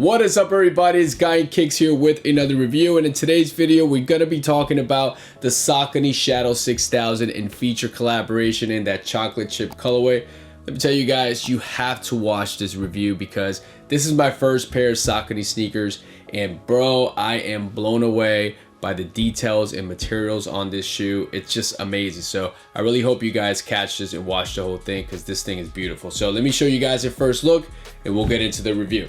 What is up, everybody? It's Guy and Kicks here with another review, and in today's video we're gonna be talking about the Saucony Shadow 6000 in feature collaboration in that chocolate chip colorway. Let me tell you guys, you have to watch this review because this is my first pair of Saucony sneakers, and bro, I am blown away by the details and materials on this shoe. It's just amazing. So I really hope you guys catch this and watch the whole thing because this thing is beautiful. So let me show you guys a first look and we'll get into the review.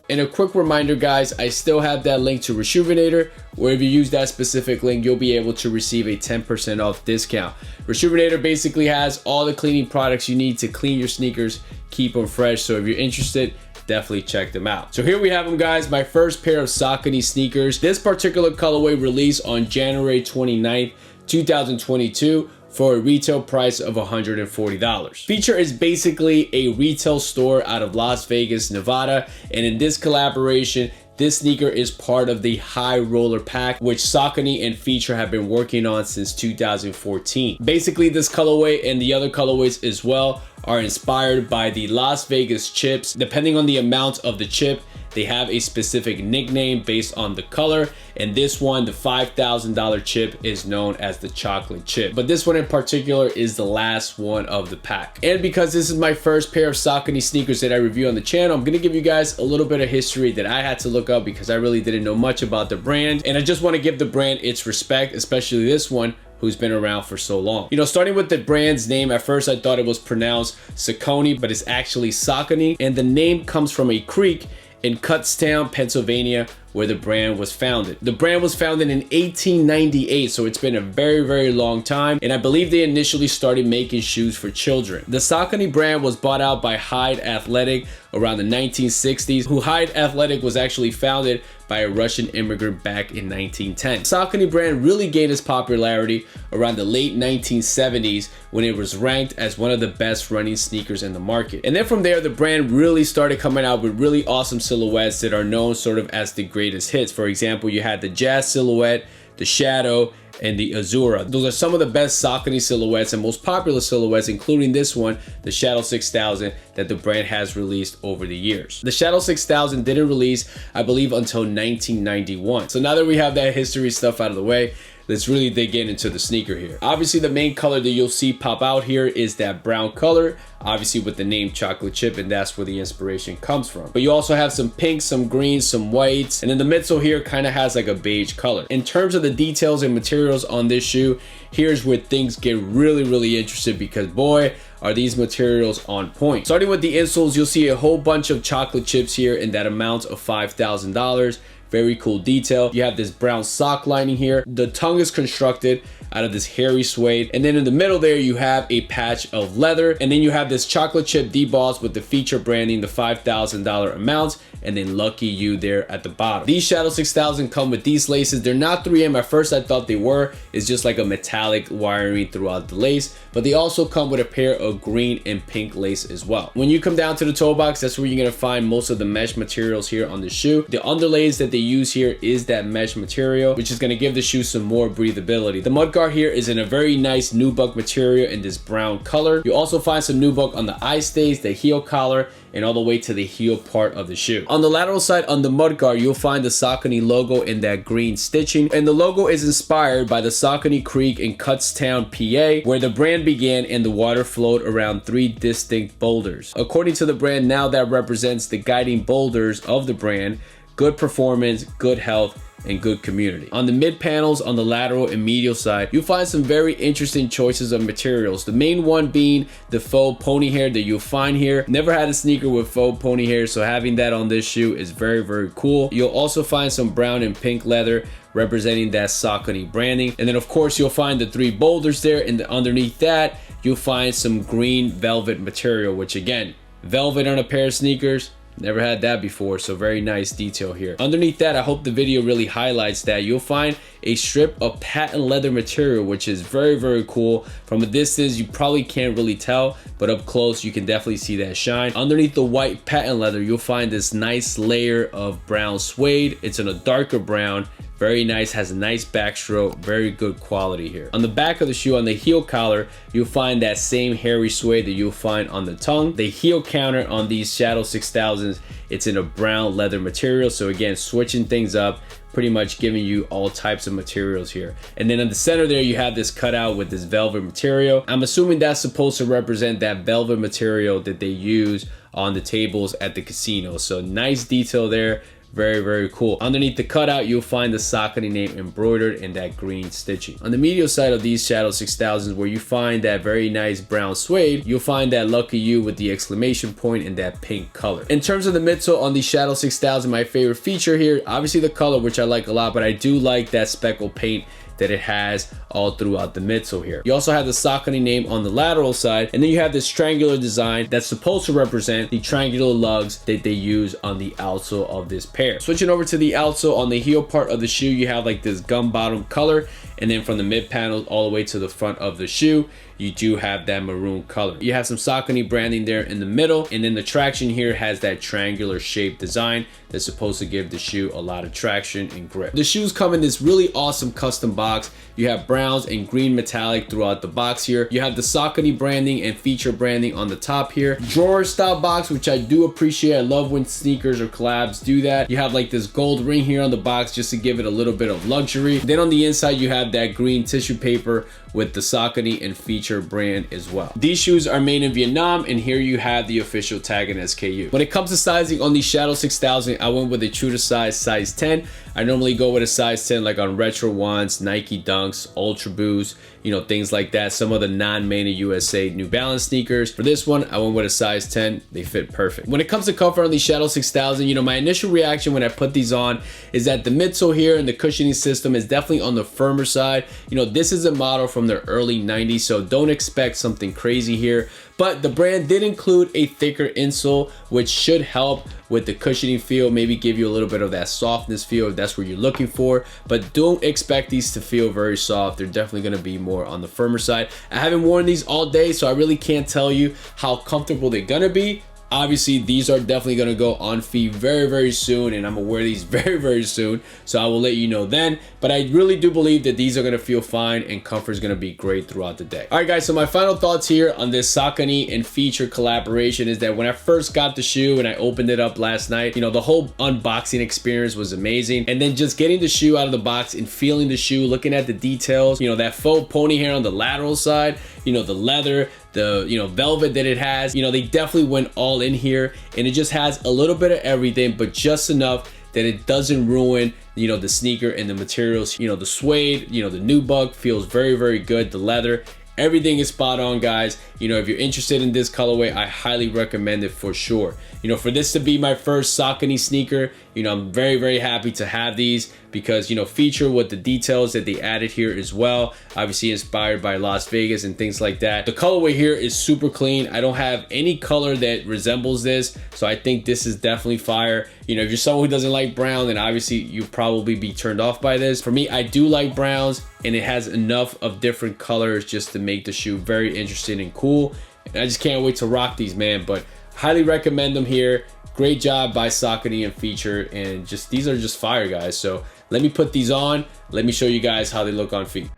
And a quick reminder, guys, I still have that link to Reshoev8r, where if you use that specific link, you'll be able to receive a 10% off discount. Reshoev8r basically has all the cleaning products you need to clean your sneakers, keep them fresh. So if you're interested, definitely check them out. So here we have them, guys, my first pair of Saucony sneakers. This particular colorway released on January 29th, 2022. For a retail price of $140. Feature is basically a retail store out of Las Vegas, Nevada, and in this collaboration, this sneaker is part of the High Roller Pack, which Saucony and Feature have been working on since 2014. Basically, this colorway and the other colorways as well are inspired by the Las Vegas chips. Depending on the amount of the chip, they have a specific nickname based on the color, and this one, the $5,000 chip, is known as the chocolate chip. But this one in particular is the last one of the pack. And because this is my first pair of Saucony sneakers that I review on the channel, I'm gonna give you guys a little bit of history that I had to look up because I really didn't know much about the brand, and I just want to give the brand its respect, especially this one who's been around for so long. You know, starting with the brand's name, at first I thought it was pronounced Saucony, but it's actually Saucony, and the name comes from a creek in Kutztown, Pennsylvania, where the brand was founded. The brand was founded in 1898, so it's been a very long time, and I believe they initially started making shoes for children. The Saucony brand was bought out by Hyde Athletic around the 1960s, who Hyde Athletic was actually founded by a Russian immigrant back in 1910. Saucony brand really gained its popularity around the late 1970s when it was ranked as one of the best running sneakers in the market. And then from there, the brand really started coming out with really awesome silhouettes that are known sort of as the greatest hits. For example, you had the Jazz silhouette, the Shadow, and the Azura. Those are some of the best Saucony silhouettes and most popular silhouettes, including this one, the Shadow 6000, that the brand has released over the years. The Shadow 6000 didn't release, I believe, until 1991. So now that we have that history stuff out of the way, let's really dig into the sneaker here. Obviously, the main color that you'll see pop out here is that brown color, obviously with the name chocolate chip, and that's where the inspiration comes from. But you also have some pinks, some greens, some whites, and then the midsole here kind of has like a beige color. In terms of the details and materials on this shoe, here's where things get really interesting because boy, are these materials on point. Starting with the insoles, you'll see a whole bunch of chocolate chips here in that amount of $5,000. Very cool detail. You have this brown sock lining here. The tongue is constructed out of this hairy suede, and then in the middle there you have a patch of leather, and then you have this chocolate chip deboss with the Feature branding, the $5,000 amount, and then lucky you there at the bottom. These Shadow 6000 come with these laces. They're not 3M. At first I thought they were. It's just like a metallic wiring throughout the lace, but they also come with a pair of green and pink lace as well. When you come down to the toe box, that's where you're gonna find most of the mesh materials here on the shoe. The underlays that they use here is that mesh material, which is gonna give the shoe some more breathability. The mudguard here is in a very nice nubuck material in this brown color. You also find some nubuck on the eye stays, the heel collar, and all the way to the heel part of the shoe. On the lateral side, on the mudguard, you'll find the Saucony logo in that green stitching, and the logo is inspired by the Saucony Creek in Kutztown, PA, where the brand began and the water flowed around 3 distinct boulders. According to the brand, now that represents the guiding boulders of the brand: good performance, good health, and good community. On the mid panels, on the lateral and medial side, you'll find some very interesting choices of materials. The main one being the faux pony hair that you'll find here. Never had a sneaker with faux pony hair, so having that on this shoe is very cool. You'll also find some brown and pink leather representing that Saucony branding. And then of course you'll find the 3 boulders there, and underneath that you'll find some green velvet material, which again, velvet on a pair of sneakers, Never had that before, so very nice detail here. Underneath that, I hope the video really highlights that. You'll find a strip of patent leather material, which is very, very cool. From a distance, you probably can't really tell, but up close, you can definitely see that shine. Underneath the white patent leather, you'll find this nice layer of brown suede. It's in a darker brown. Very nice, has a nice backstroke, very good quality here. On the back of the shoe, on the heel collar, you'll find that same hairy suede that you'll find on the tongue. The heel counter on these Shadow 6000s, it's in a brown leather material. So again, switching things up, pretty much giving you all types of materials here. And then in the center there, you have this cutout with this velvet material. I'm assuming that's supposed to represent that velvet material that they use on the tables at the casino. So nice detail there. Very, very cool. Underneath the cutout, you'll find the Saucony name embroidered in that green stitching. On the medial side of these Shadow 6000s, where you find that very nice brown suede, you'll find that lucky you with the exclamation point in that pink color. In terms of the midsole on the Shadow 6000, my favorite feature here, obviously the color, which I like a lot, but I do like that speckle paint that it has all throughout the midsole here. You also have the Saucony name on the lateral side, and then you have this triangular design that's supposed to represent the triangular lugs that they use on the outsole of this pair. Switching over to the outsole, on the heel part of the shoe, you have like this gum bottom color, and then from the mid panel all the way to the front of the shoe, you do have that maroon color. You have some Saucony branding there in the middle, and then the traction here has that triangular shaped design that's supposed to give the shoe a lot of traction and grip. The shoes come in this really awesome custom box. You have browns and green metallic throughout the box here. You have the Saucony branding and feature branding on the top here. Drawer style box, which I do appreciate. I love when sneakers or collabs do that. You have like this gold ring here on the box just to give it a little bit of luxury. Then on the inside, you have that green tissue paper with the Saucony and feature brand as well. These shoes are made in Vietnam, and here you have the official tag and SKU. When it comes to sizing on the Shadow 6000, I went with a true to size 10. I normally go with a size 10 like on Retro Ones, Nike Dunks, Ultra Boost, you know, things like that. Some of the non-made in USA New Balance sneakers. For this one, I went with a size 10. They fit perfect. When it comes to comfort on the Shadow 6000, you know, my initial reaction when I put these on is that the midsole here and the cushioning system is definitely on the firmer side. You know, this is a model from the early 90s, so don't expect something crazy here. But the brand did include a thicker insole, which should help with the cushioning feel, maybe give you a little bit of that softness feel if that's what you're looking for. But don't expect these to feel very soft. They're definitely going to be more on the firmer side. I haven't worn these all day, so I really can't tell you how comfortable they're going to be. Obviously, these are definitely going to go on feet very, very soon, and I'm going to wear these very, very soon, so I will let you know then. But I really do believe that these are going to feel fine, and comfort is going to be great throughout the day. All right, guys, so my final thoughts here on this Saucony and feature collaboration is that when I first got the shoe and I opened it up last night, you know, the whole unboxing experience was amazing. And then just getting the shoe out of the box and feeling the shoe, looking at the details, you know, that faux pony hair on the lateral side, you know, the leather, the, you know, velvet that it has, you know, they definitely went all in here, and it just has a little bit of everything, but just enough that it doesn't ruin, you know, the sneaker and the materials. You know, the suede, you know, the nubuck feels very, very good. The leather, everything is spot on, guys. You know, if you're interested in this colorway, I highly recommend it for sure. You know, for this to be my first Saucony sneaker, you know, I'm very, very happy to have these because, you know, feature with the details that they added here as well. Obviously inspired by Las Vegas and things like that. The colorway here is super clean. I don't have any color that resembles this, so I think this is definitely fire. You know, if you're someone who doesn't like brown, then obviously you'll probably be turned off by this. For me, I do like browns, and it has enough of different colors just to make the shoe very interesting and cool. And I just can't wait to rock these, man. But highly recommend them here. Great job by Saucony and feature, and just these are just fire, guys. So let me put these on. Let me show you guys how they look on feet.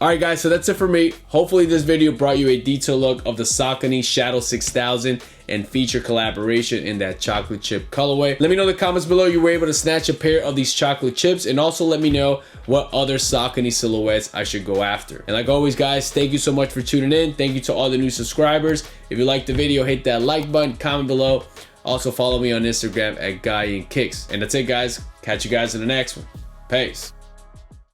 Alright guys, so that's it for me. Hopefully this video brought you a detailed look of the Saucony Shadow 6000 and feature collaboration in that chocolate chip colorway. Let me know in the comments below you were able to snatch a pair of these chocolate chips, and also let me know what other Saucony silhouettes I should go after. And like always guys, thank you so much for tuning in. Thank you to all the new subscribers. If you liked the video, hit that like button, comment below. Also follow me on Instagram at GuyInKicks. And that's it guys. Catch you guys in the next one. Peace.